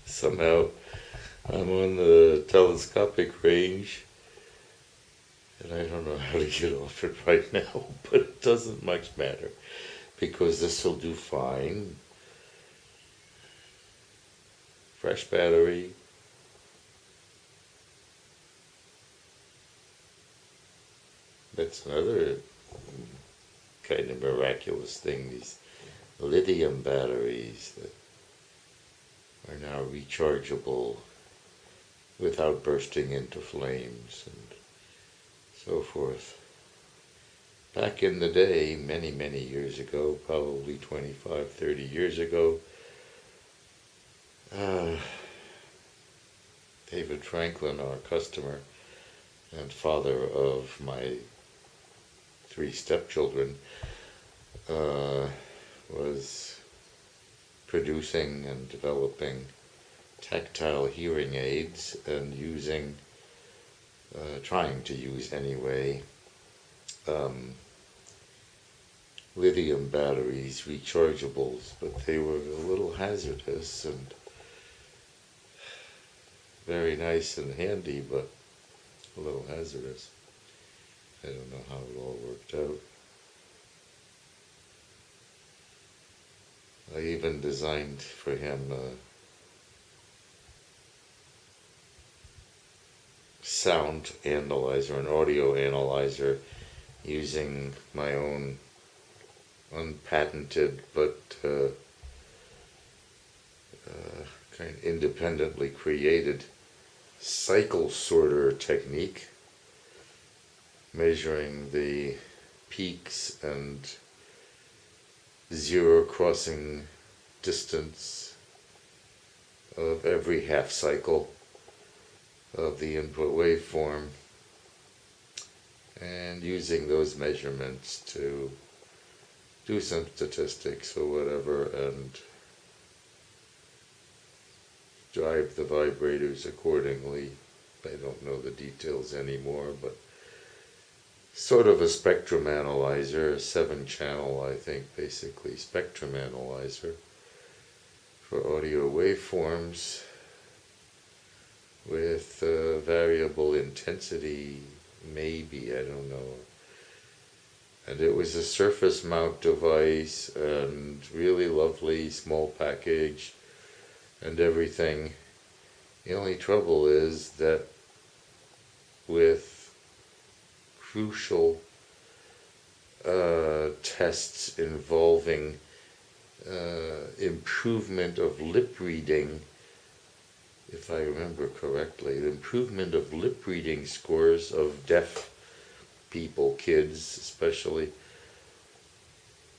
Somehow I'm on the telescopic range, and I don't know how to get off it right now, but it doesn't much matter because this will do fine. Fresh battery. That's another kind of miraculous thing, these lithium batteries that are now rechargeable without bursting into flames and so forth. Back in the day, many, many years ago, probably 25, 30 years ago, David Franklin, our customer and father of my 3 stepchildren, was producing and developing tactile hearing aids and trying to use anyway, lithium batteries, rechargeables, but they were a little hazardous and very nice and handy, but a little hazardous. I don't know how it all worked out. I even designed for him a sound analyzer, an audio analyzer, using my own unpatented but kind of independently created cycle sorter technique, measuring the peaks and zero crossing distance of every half cycle of the input waveform, and using those measurements to do some statistics or whatever and drive the vibrators accordingly. I don't know the details anymore, but sort of a spectrum analyzer, a 7-channel, I think, basically, spectrum analyzer for audio waveforms with variable intensity, maybe, I don't know. And it was a surface mount device and really lovely, small package and everything. The only trouble is that with crucial tests involving improvement of lip reading, if I remember correctly, the improvement of lip reading scores of deaf people, kids especially,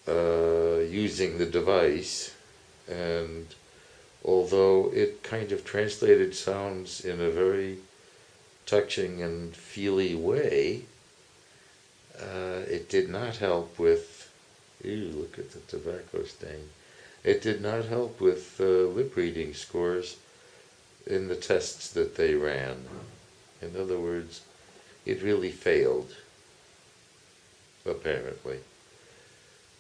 using the device, and although it kind of translated sounds in a very touching and feely way, it did not help with, look at the tobacco stain, it did not help with lip reading scores in the tests that they ran. In other words, it really failed, apparently.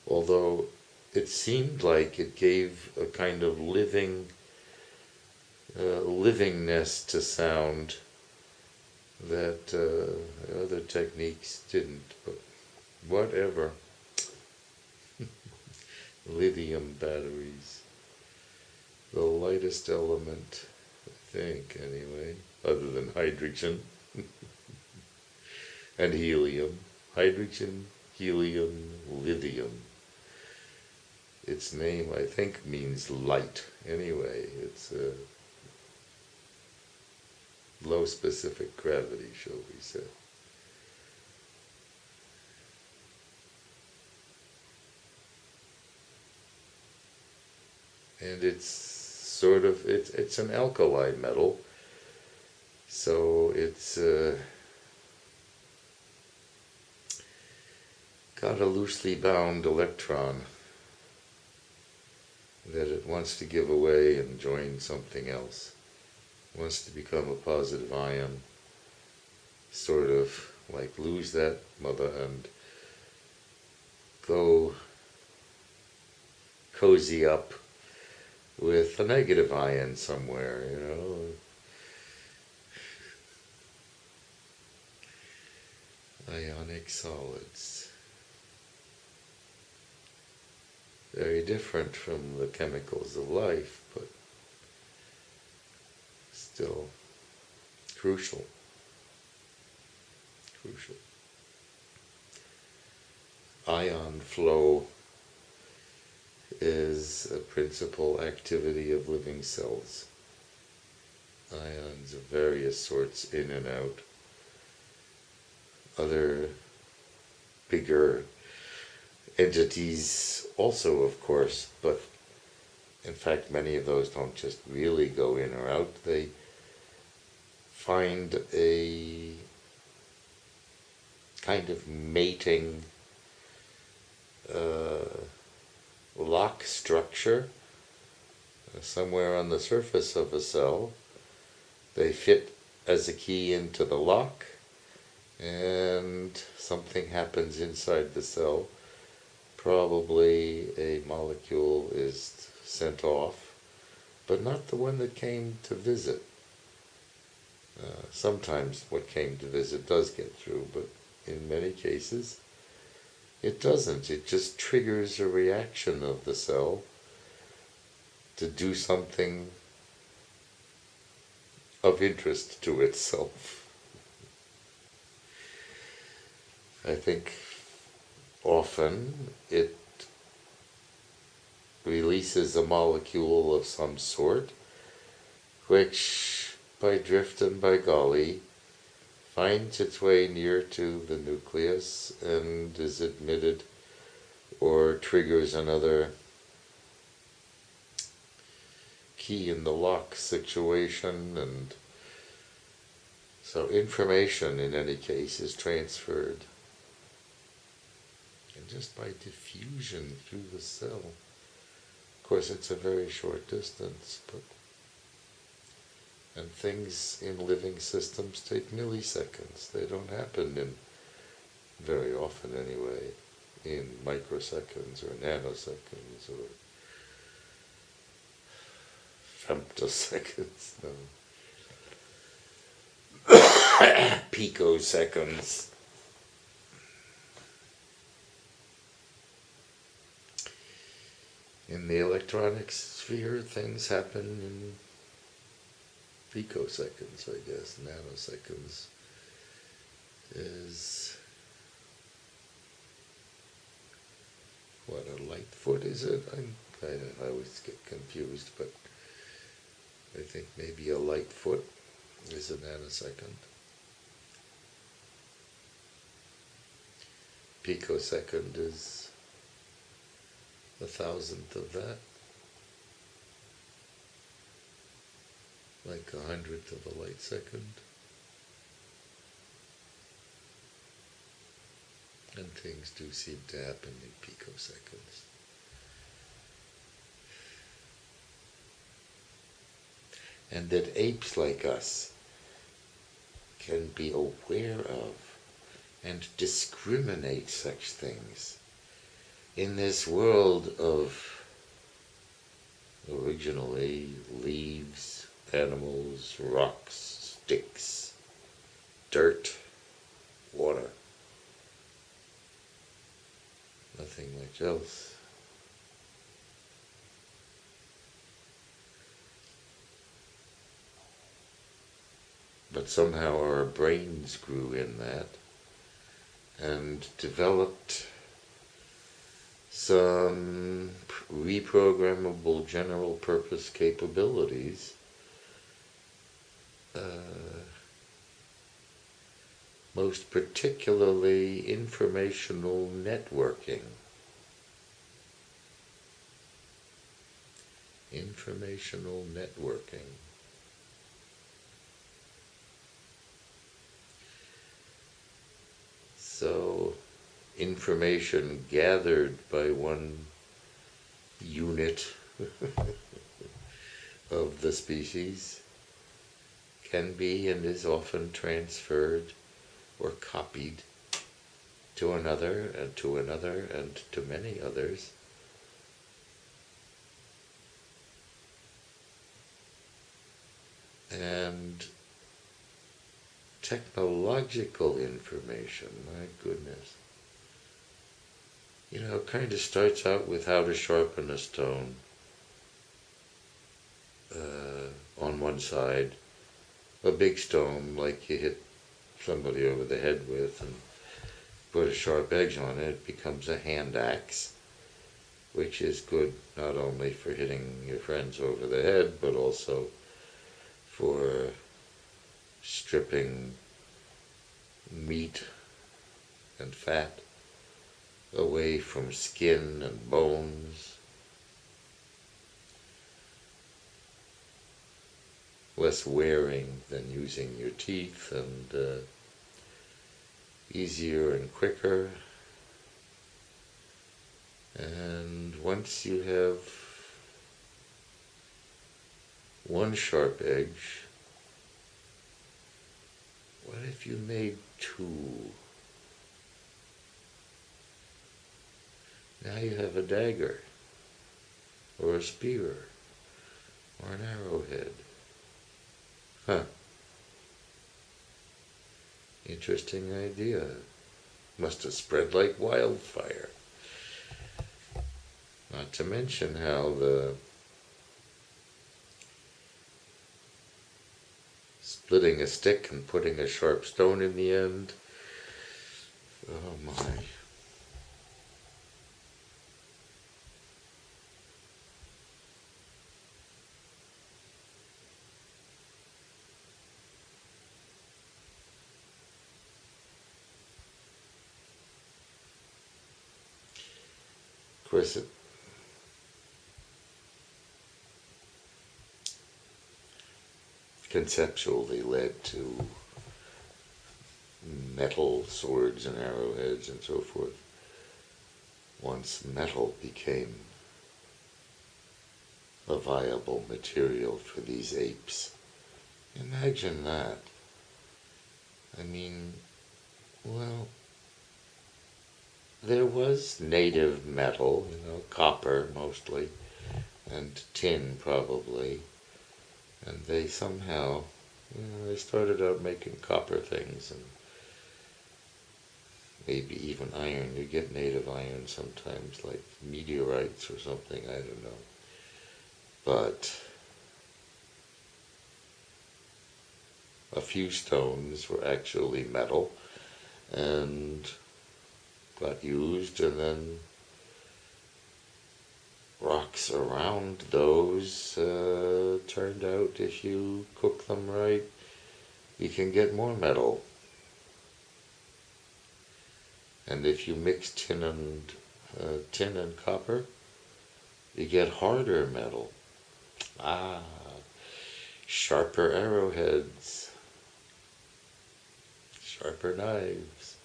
Although it seemed like it gave a kind of livingness to sound that other techniques didn't, but whatever. Lithium batteries, the lightest element, I think, anyway, other than hydrogen and helium. Hydrogen, helium, lithium. Its name, I think, means light. Anyway, it's low specific gravity, shall we say. And it's an alkali metal, so it's got a loosely bound electron that it wants to give away and join something else. It wants to become a positive ion, sort of like lose that mother and go cozy up with a negative ion somewhere, Ionic solids. Very different from the chemicals of life, but still crucial. Ion flow is a principal activity of living cells. Ions of various sorts in and out. Other bigger entities also, of course, but in fact many of those don't just really go in or out. They find a kind of mating lock structure somewhere on the surface of a cell. They fit as a key into the lock, and something happens inside the cell. Probably a molecule is sent off, but not the one that came to visit. Sometimes what came to visit does get through, but in many cases it doesn't. It just triggers a reaction of the cell to do something of interest to itself. I think often it releases a molecule of some sort, which by drift and by golly finds its way near to the nucleus and is emitted or triggers another key in the lock situation, and so information in any case is transferred, and just by diffusion through the cell. Of course, it's a very short distance, and things in living systems take milliseconds. They don't happen in, very often anyway, in microseconds or nanoseconds or femtoseconds, no. Picoseconds. In the electronics sphere, things happen in picoseconds, I guess. Nanoseconds is, what, a light foot, is it? I always get confused, but I think maybe a light foot is a nanosecond. Picosecond is 1,000th of that, like 100th of a light second. And things do seem to happen in picoseconds. And that apes like us can be aware of and discriminate such things in this world of originally leaves, animals, rocks, sticks, dirt, water. Nothing much else. But somehow our brains grew in that and developed some reprogrammable general purpose capabilities, most particularly informational networking. Informational networking. So, information gathered by one unit of the species can be and is often transferred or copied to another and to another and to many others. And technological information, my goodness. You know, it kind of starts out with how to sharpen a stone on one side. A big stone, like you hit somebody over the head with and put a sharp edge on it, becomes a hand axe, which is good not only for hitting your friends over the head, but also for stripping meat and fat away from skin and bones. Less wearing than using your teeth, and easier and quicker. And once you have one sharp edge, what if you made two? Now you have a dagger, or a spear, or an arrowhead. Huh. Interesting idea. Must have spread like wildfire. Not to mention how the splitting a stick and putting a sharp stone in the end. Oh my. Of course, it conceptually led to metal swords and arrowheads and so forth, once metal became a viable material for these apes. Imagine that. I mean, well, there was native metal, copper mostly, and tin probably, and they somehow, they started out making copper things, and maybe even iron. You get native iron sometimes, like meteorites or something, I don't know. But a few stones were actually metal, and got used, and then rocks around those turned out, if you cook them right, you can get more metal. And if you mix tin and copper, you get harder metal. Sharper arrowheads, sharper knives.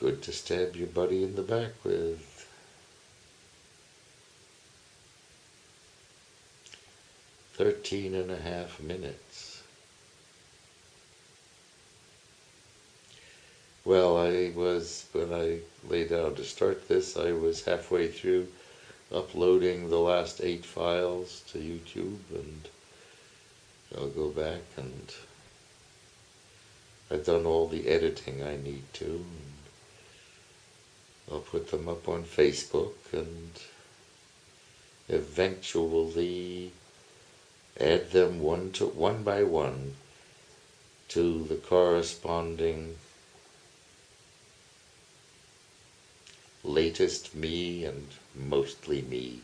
Good to stab your buddy in the back with. "13 and a half minutes. Well, when I lay down to start this, I was halfway through uploading the last 8 files to YouTube, and I'll go back, and I've done all the editing I need to, and I'll put them up on Facebook, and eventually add them one by one to the corresponding latest me and mostly me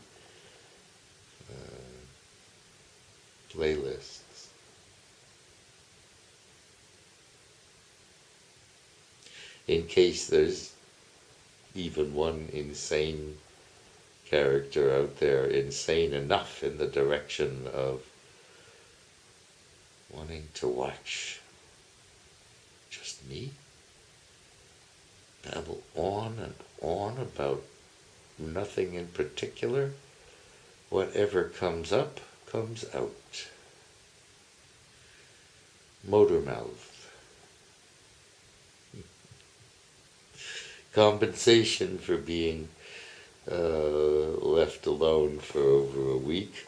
playlists. In case there's even one insane character out there, insane enough in the direction of wanting to watch just me babble on and on about nothing in particular. Whatever comes up, comes out. Motor mouth. Compensation for being left alone for over a week.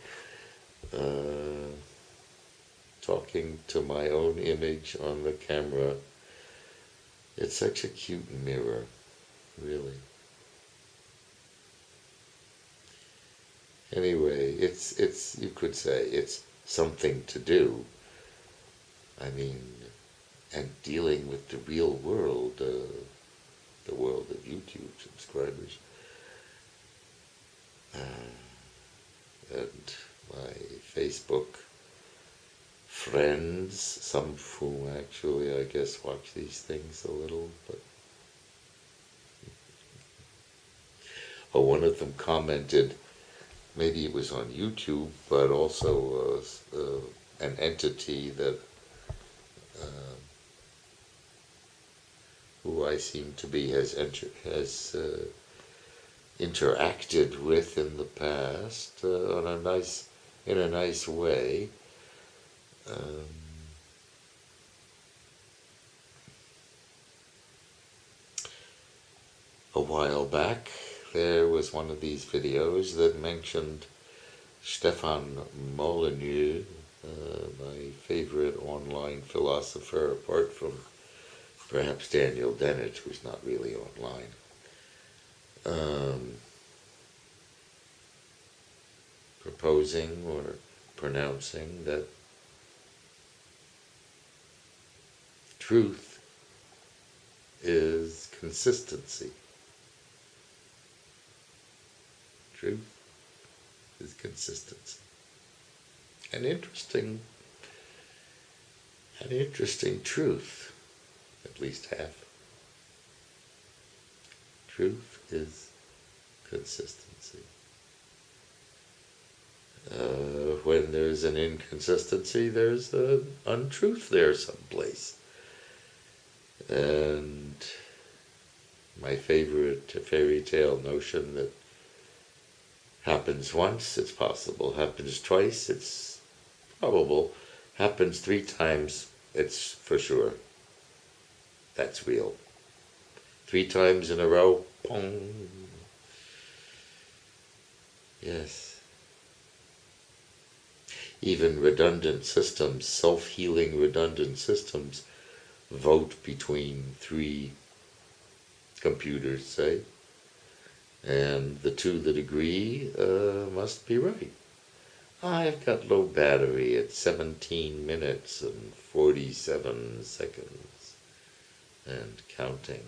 talking to my own image on the camera. It's such a cute mirror, really. Anyway, it's you could say it's something to do. I mean, and dealing with the real world, the world of YouTube subscribers, and my Facebook friends, some of whom actually, I guess, watch these things a little, but one of them commented, maybe it was on YouTube, but also an entity that who I seem to be has interacted with in the past in a nice way. A while back, there was one of these videos that mentioned Stefan Molyneux, my favorite online philosopher, apart from perhaps Daniel Dennett, who's not really online. Proposing or pronouncing that truth is consistency. Truth is consistency. An interesting truth, at least half. Truth is consistency. When there's an inconsistency, there's an untruth there someplace. And my favorite fairy tale notion that happens once, it's possible. Happens twice, it's probable. Happens 3 times, it's for sure. That's real. 3 times in a row, pong. Yes. Even redundant systems, self-healing redundant systems, vote between 3 computers, say, and the 2 that agree must be right. I've got low battery at 17 minutes and 47 seconds, and counting.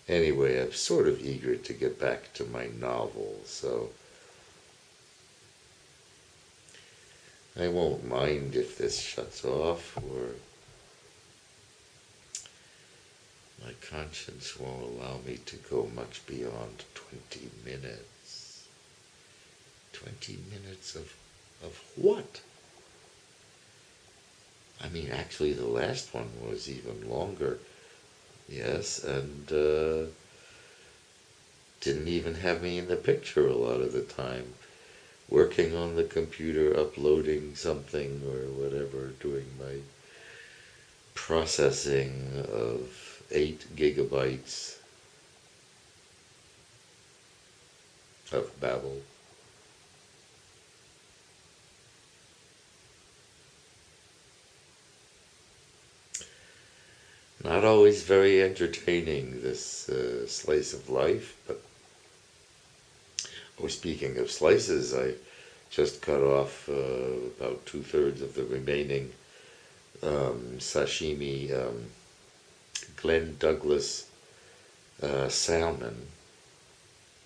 Anyway, I'm sort of eager to get back to my novel, so I won't mind if this shuts off, or my conscience won't allow me to go much beyond 20 minutes. 20 minutes of what? I mean, actually the last one was even longer. Yes, and didn't even have me in the picture a lot of the time. Working on the computer, uploading something or whatever, doing my processing of 8 gigabytes of babble. Not always very entertaining, this slice of life, but speaking of slices, I just cut off about 2/3 of the remaining sashimi Glenn Douglas salmon,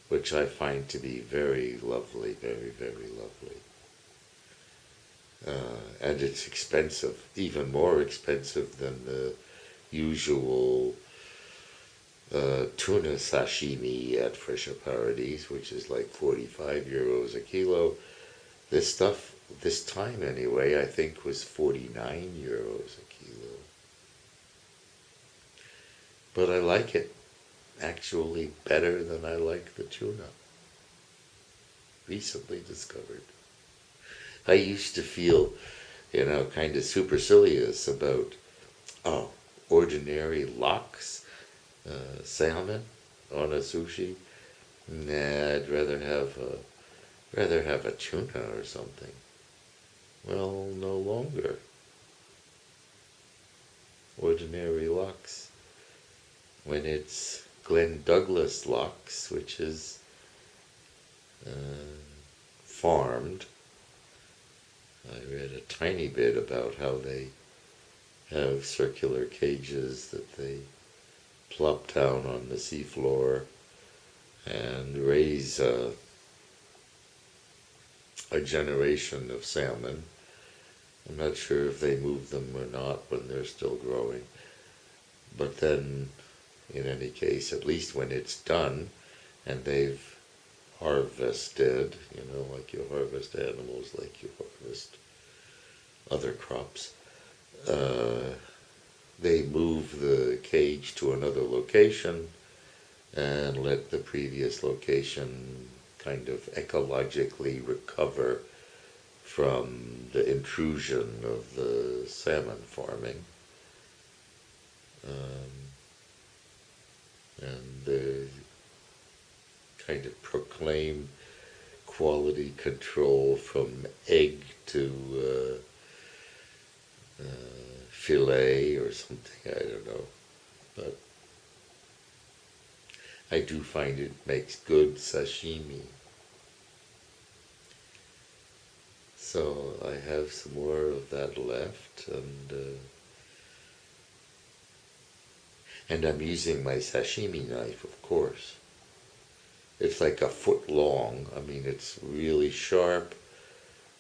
which I find to be very lovely, very, very lovely. And it's expensive, even more expensive than the usual tuna sashimi at Fresher Paradis, which is like 45 euros a kilo. This stuff, this time anyway, I think was 49 euros a kilo. But I like it actually better than I like the tuna. Recently discovered. I used to feel, kind of supercilious about, ordinary lox salmon on a sushi. Nah, I'd rather have a tuna or something. Well, no longer. Ordinary lox. When it's Glenn Douglas lox, which is farmed, I read a tiny bit about how they have circular cages that they plop down on the seafloor and raise a generation of salmon. I'm not sure if they move them or not when they're still growing. But then, in any case, at least when it's done and they've harvested, like you harvest animals, like you harvest other crops, they move the cage to another location and let the previous location kind of ecologically recover from the intrusion of the salmon farming. And they kind of proclaim quality control from egg to fillet or something, I don't know. But I do find it makes good sashimi. So I have some more of that left, and I'm using my sashimi knife, of course. It's like a foot long. I mean, it's really sharp,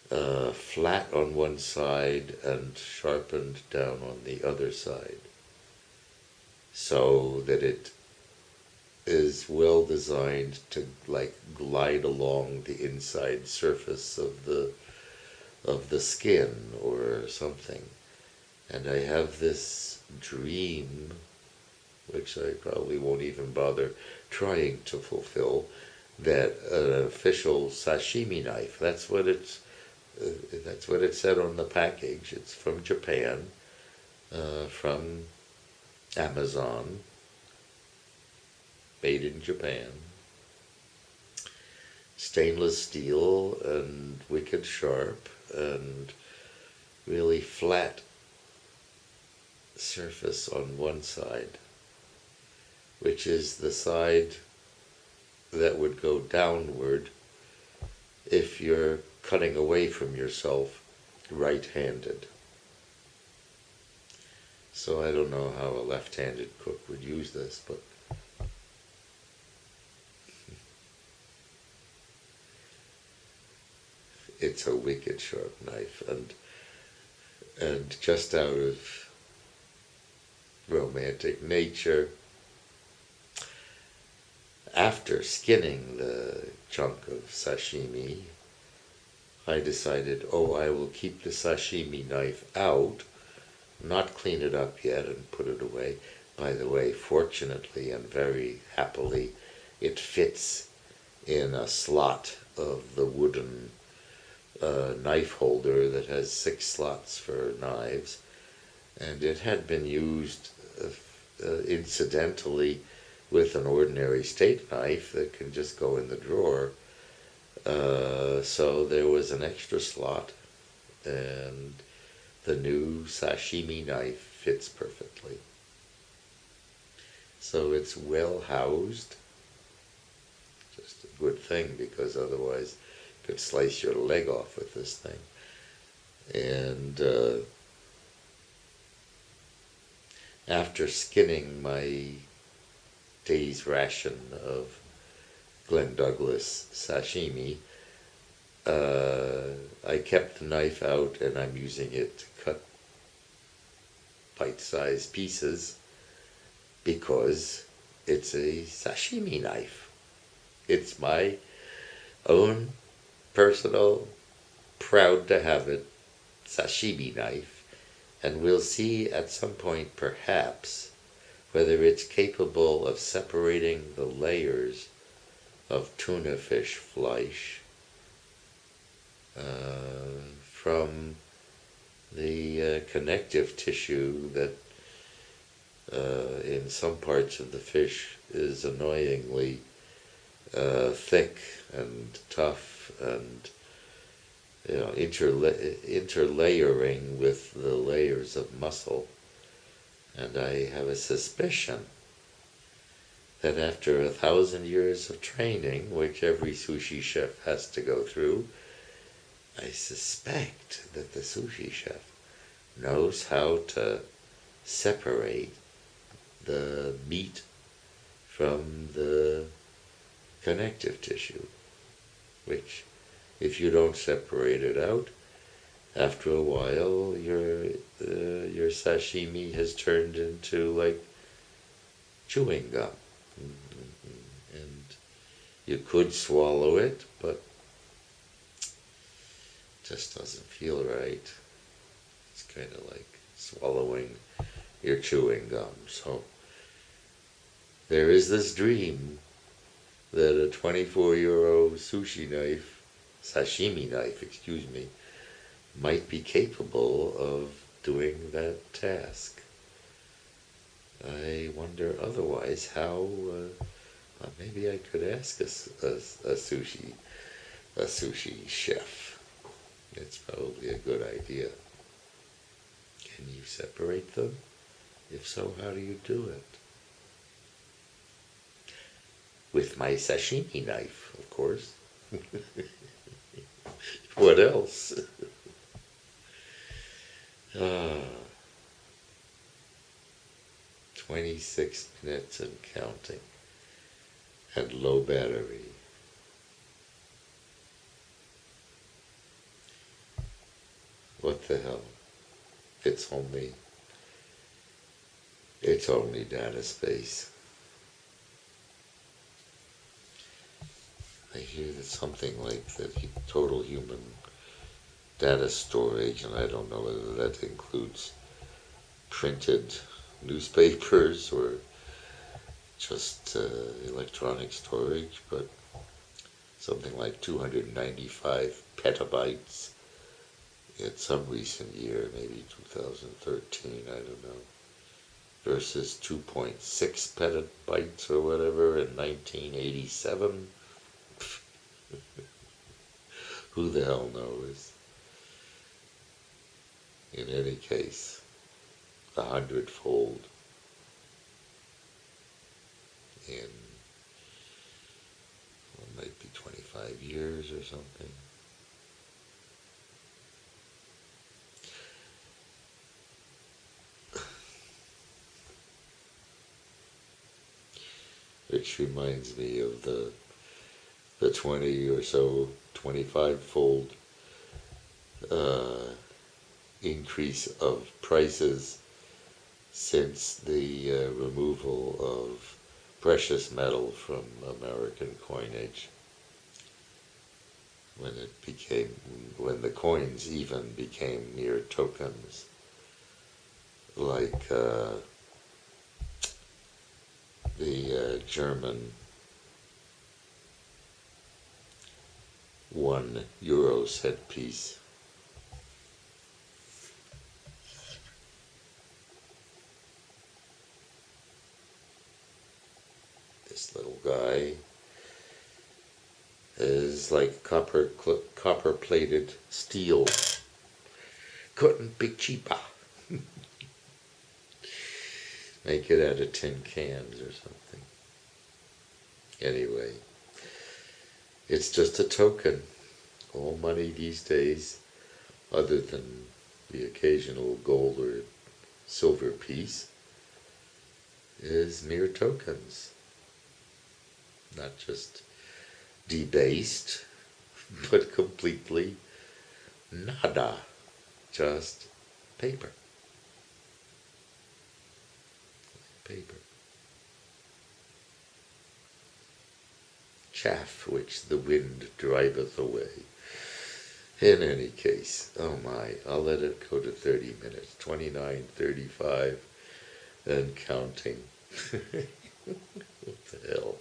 flat on one side and sharpened down on the other side, so that it is well designed to glide along the inside surface of the skin or something. And I have this dream, which I probably won't even bother trying to fulfill, that an official sashimi knife, that's what it said on the package. It's from Japan, from Amazon, made in Japan, stainless steel and wicked sharp and really flat surface on one side, which is the side that would go downward if you're cutting away from yourself right-handed. So I don't know how a left-handed cook would use this, but it's a wicked sharp knife, and just out of romantic nature, after skinning the chunk of sashimi, I decided, I will keep the sashimi knife out, not clean it up yet and put it away. By the way, fortunately and very happily, it fits in a slot of the wooden knife holder that has 6 slots for knives, and it had been used incidentally with an ordinary steak knife that can just go in the drawer. So there was an extra slot, and the new sashimi knife fits perfectly. So it's well housed. Just a good thing, because otherwise you could slice your leg off with this thing. And after skinning my day's ration of Glenn Douglas sashimi, I kept the knife out and I'm using it to cut bite-sized pieces because it's a sashimi knife. It's my own personal, proud to have it, sashimi knife, and we'll see at some point perhaps whether it's capable of separating the layers of tuna fish flesh from the connective tissue that in some parts of the fish is annoyingly thick and tough and interlayering with the layers of muscle. And I have a suspicion that after 1,000 years of training, which every sushi chef has to go through, I suspect that the sushi chef knows how to separate the meat from the connective tissue, which, if you don't separate it out, after a while your sashimi has turned into like chewing gum. And you could swallow it, but it just doesn't feel right. It's kind of like swallowing your chewing gum. So there is this dream that a 24-euro sashimi knife, might be capable of doing that task. I wonder otherwise how, maybe I could ask a sushi chef. It's probably a good idea. Can you separate them? If so, how do you do it? With my sashimi knife, of course. What else? 26 minutes and counting, and low battery. What the hell? It's only data space. I hear that something like that total human data storage, and I don't know whether that includes printed newspapers or just electronic storage, but something like 295 petabytes in some recent year, maybe 2013, I don't know, versus 2.6 petabytes or whatever in 1987. Who the hell knows? In any case, 100-fold in might be 25 years or something. Which reminds me of the 20 or so, 25-fold increase of prices since the removal of precious metal from American coinage, when the coins even became mere tokens, like the German €1 cent piece. This little guy is like copper-plated steel. Couldn't be cheaper. Make it out of tin cans or something. Anyway, it's just a token. All money these days, other than the occasional gold or silver piece, is mere tokens. Not just debased, but completely nada. Just paper. Paper. Chaff which the wind driveth away. In any case, oh my, I'll let it go to 30 minutes, 29:35, and counting. What the hell?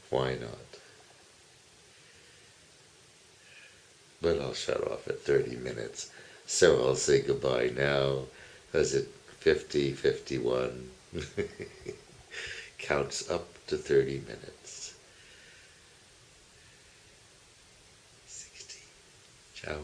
Why not? But I'll shut off at 30 minutes. So I'll say goodbye now. Is it 50, 51? Counts up to 30 minutes. 60. Ciao. Ciao.